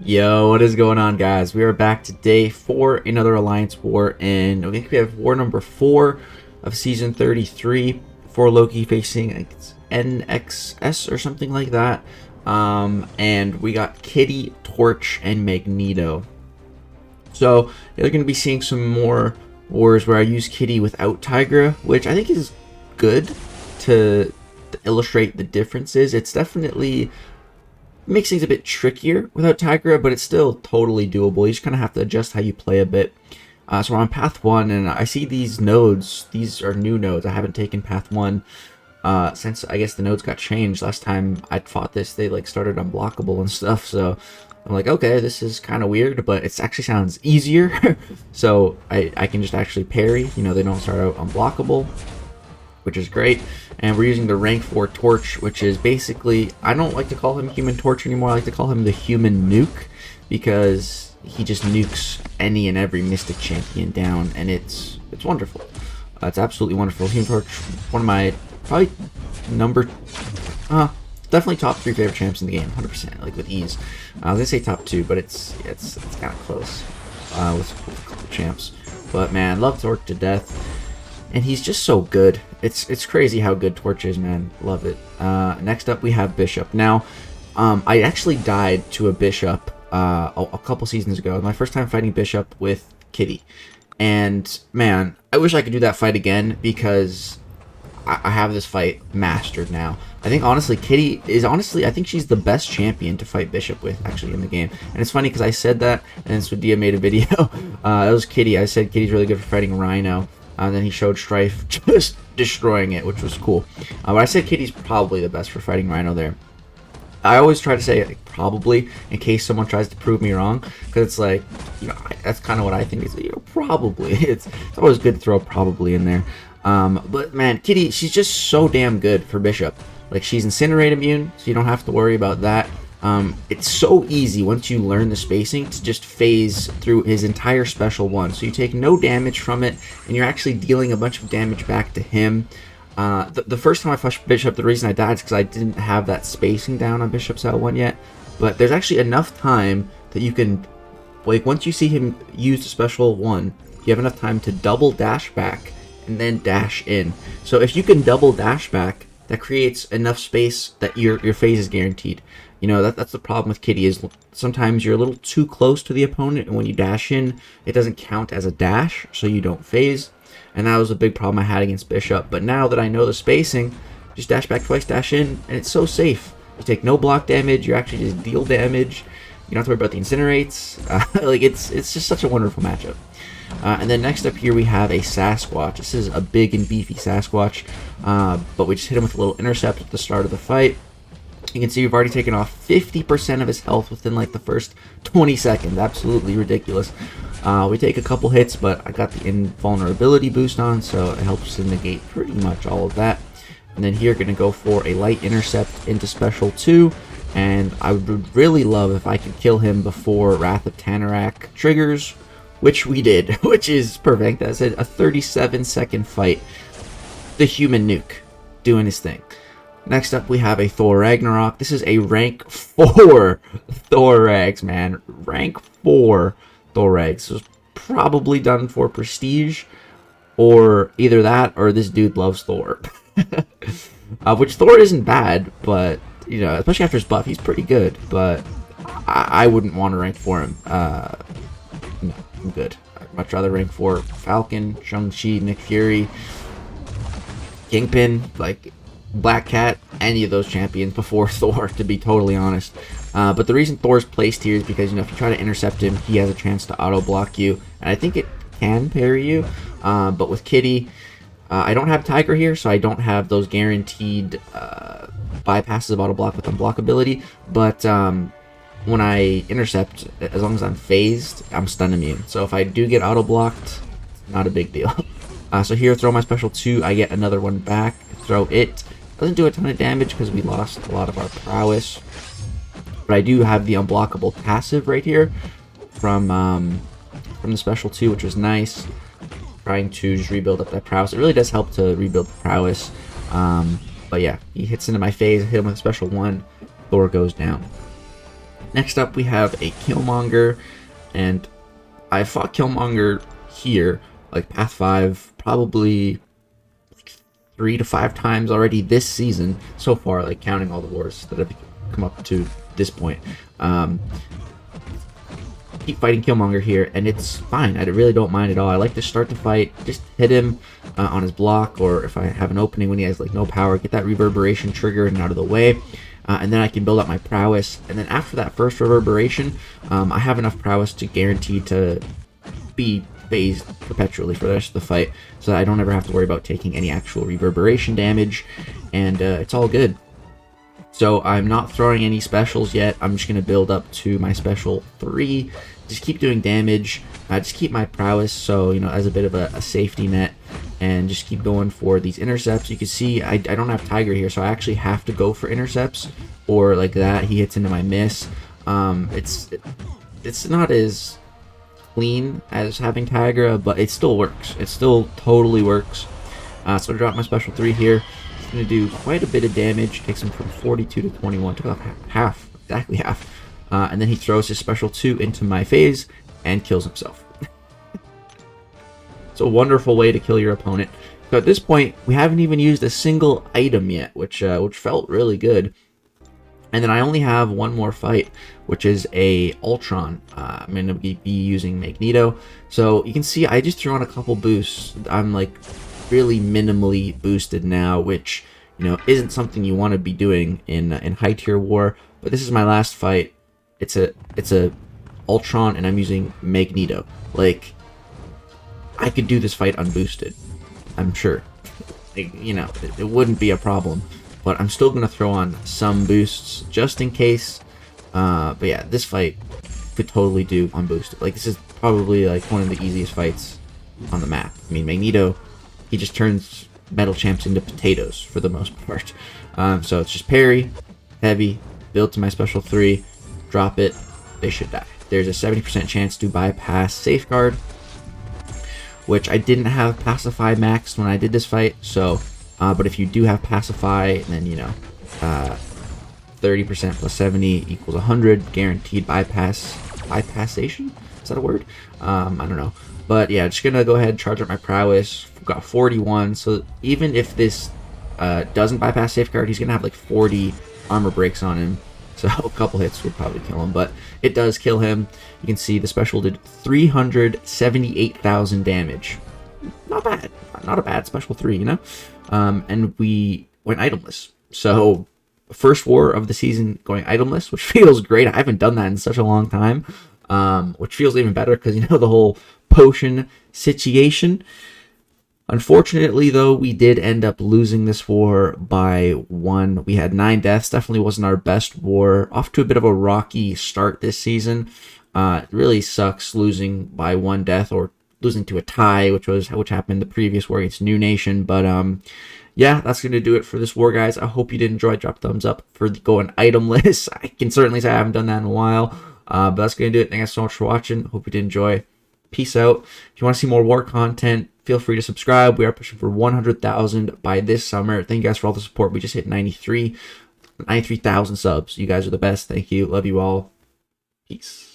Yo, what is going on, guys? We are back today for another Alliance War, and I think we have war number 4 of season 33 for Loki facing NXS or something like that. And we got Kitty, Torch, and Magneto. So you're going to be seeing some more wars where I use Kitty without Tigra, which I think is good to illustrate the differences. It's definitely makes things a bit trickier without Tigra, but it's still totally doable. You just kind of have to adjust how you play a bit. So we're on path 1, and I see these nodes. These are new nodes. I haven't taken path 1 since, I guess, the nodes got changed. Last time I fought this, they like started unblockable and stuff, so I'm like, okay, this is kind of weird, but it actually sounds easier. So I can just actually parry. You know, they don't start out unblockable, which is great. And we're using the rank 4 Torch, which is basically, I don't like to call him Human Torch anymore. I like to call him the Human Nuke, because he just nukes any and every Mystic champion down, and it's wonderful. It's absolutely wonderful. Human Torch, one of my probably definitely top 3 favorite champs in the game, 100%, like with ease. I was gonna say top 2, but it's kind of close with champs. But man, love Torch to death. And he's just so good. It's crazy how good Torch is, man. Love it. Next up, we have Bishop. Now, I actually died to a Bishop a couple seasons ago. My first time fighting Bishop with Kitty. And, man, I wish I could do that fight again, because I have this fight mastered now. I think, honestly, Kitty is, I think she's the best champion to fight Bishop with, actually, in the game. And it's funny, because I said that, and then Swadia made a video. It was Kitty. I said Kitty's really good for fighting Rhino. And then he showed Strife just destroying it, which was cool. But I said Kitty's probably the best for fighting Rhino there. I always try to say like, probably in case someone tries to prove me wrong, because it's like, you know, that's kind of what I think is, you know, probably. It's always good to throw probably in there. But man, Kitty, she's just so damn good for Bishop. Like, she's Incinerate immune, so you don't have to worry about that. It's so easy once you learn the spacing to just phase through his entire special one, so you take no damage from it, and you're actually dealing a bunch of damage back to him. The first time I flushed Bishop, the reason I died is because I didn't have that spacing down on Bishop's L1 yet, but there's actually enough time that you can, like, once you see him use the special one, you have enough time to double dash back and then dash in. So if you can double dash back, that creates enough space that your phase is guaranteed. You know, that's the problem with Kitty, is sometimes you're a little too close to the opponent, and when you dash in, it doesn't count as a dash, so you don't phase. And that was a big problem I had against Bishop. But now that I know the spacing, just dash back twice, dash in, and it's so safe. You take no block damage, you actually just deal damage. You don't have to worry about the incinerates. Like, it's just such a wonderful matchup. And then next up here we have a Sasquatch. This is a big and beefy Sasquatch, but we just hit him with a little intercept at the start of the fight. You can see we've already taken off 50% of his health within like the first 20 seconds. Absolutely ridiculous. We take a couple hits, but I got the invulnerability boost on, so it helps to negate pretty much all of that. And then here, going to go for a light intercept into special 2. And I would really love if I could kill him before Wrath of Tanarak triggers, which we did, which is perfect. That's a 37-second fight. The Human Nuke doing his thing. Next up, we have a Thor Ragnarok. This is a rank 4 Thor Rags, man. Rank 4 Thor Rags. So it's probably done for prestige, or either that, or this dude loves Thor. Which Thor isn't bad, but, you know, especially after his buff, he's pretty good. But I wouldn't want to rank 4 him. No, I'm good. I'd much rather rank 4 Falcon, Shang-Chi, Nick Fury, Kingpin, like Black Cat, any of those champions before Thor, to be totally honest. But the reason Thor's placed here is because, you know, if you try to intercept him, he has a chance to auto block you, and I think it can parry you. But with Kitty, I don't have Tiger here, so I don't have those guaranteed bypasses of auto block with unblockability. But when I intercept, as long as I'm phased, I'm stun immune. So if I do get auto blocked, not a big deal. So here, throw my special 2, I get another one back. Throw it. Doesn't do a ton of damage because we lost a lot of our prowess. But I do have the unblockable passive right here from the special 2, which was nice. Trying to just rebuild up that prowess. It really does help to rebuild the prowess. But yeah, he hits into my phase, I hit him with a special 1. Thor goes down. Next up, we have a Killmonger, and I fought Killmonger here, like Path 5, probably like 3 to 5 times already this season so far, like counting all the wars that have come up to this point. Keep fighting Killmonger here, and it's fine. I really don't mind at all. I like to start the fight, just hit him on his block, or if I have an opening when he has like no power, get that reverberation triggered and out of the way. And then I can build up my prowess, and then after that first reverberation, I have enough prowess to guarantee to be phased perpetually for the rest of the fight, so that I don't ever have to worry about taking any actual reverberation damage, and it's all good. So I'm not throwing any specials yet. I'm just going to build up to my special 3, just keep doing damage, just keep my prowess, so, you know, as a bit of a safety net, and just keep going for these intercepts. You can see I don't have Tiger here, so I actually have to go for intercepts, or like that, he hits into my miss. It's not as clean as having Tigra, but it still works. It still totally works. So I drop my special 3 here. It's going to do quite a bit of damage. Takes him from 42 to 21. Took off half, exactly half. And then he throws his special 2 into my phase and kills himself. It's a wonderful way to kill your opponent. So at this point, we haven't even used a single item yet, which felt really good. And then I only have one more fight, which is a Ultron. I'm going to be using Magneto. So you can see I just threw on a couple boosts. I'm like really minimally boosted now, which, you know, isn't something you want to be doing in high tier war. But this is my last fight. It's a Ultron, and I'm using Magneto. Like, I could do this fight unboosted, I'm sure. Like, you know, it wouldn't be a problem. But I'm still going to throw on some boosts just in case. But yeah, this fight could totally do unboosted. Like, this is probably like one of the easiest fights on the map. I mean, Magneto, he just turns metal champs into potatoes for the most part. So it's just parry, heavy, build to my special 3, drop it, they should die. There's a 70% chance to bypass Safeguard, which I didn't have Pacify maxed when I did this fight, so... but if you do have Pacify, then, you know, 30% plus 70 equals 100, guaranteed bypassation? Is that a word? I don't know. But yeah, just gonna go ahead and charge up my prowess. We've got 41, so even if this doesn't bypass Safeguard, he's gonna have like 40 armor breaks on him. So a couple hits would probably kill him, but it does kill him. You can see the special did 378,000 damage. Not bad. Not a bad special 3, you know? And we went itemless. So, first war of the season going itemless, which feels great. I haven't done that in such a long time, which feels even better because, you know, the whole potion situation. Unfortunately, though, we did end up losing this war by 1. We had 9 deaths. Definitely wasn't our best war. Off to a bit of a rocky start this season. It really sucks losing by 1 death or losing to a tie, which happened the previous war against New Nation. But yeah, that's going to do it for this war, guys. I hope you did enjoy. Drop a thumbs up for going itemless. I can certainly say I haven't done that in a while. But that's going to do it. Thank you so much for watching. Hope you did enjoy. Peace out. If you want to see more war content, feel free to subscribe. We are pushing for 100,000 by this summer. Thank you guys for all the support. We just hit 93,000 subs. You guys are the best. Thank you. Love you all. Peace.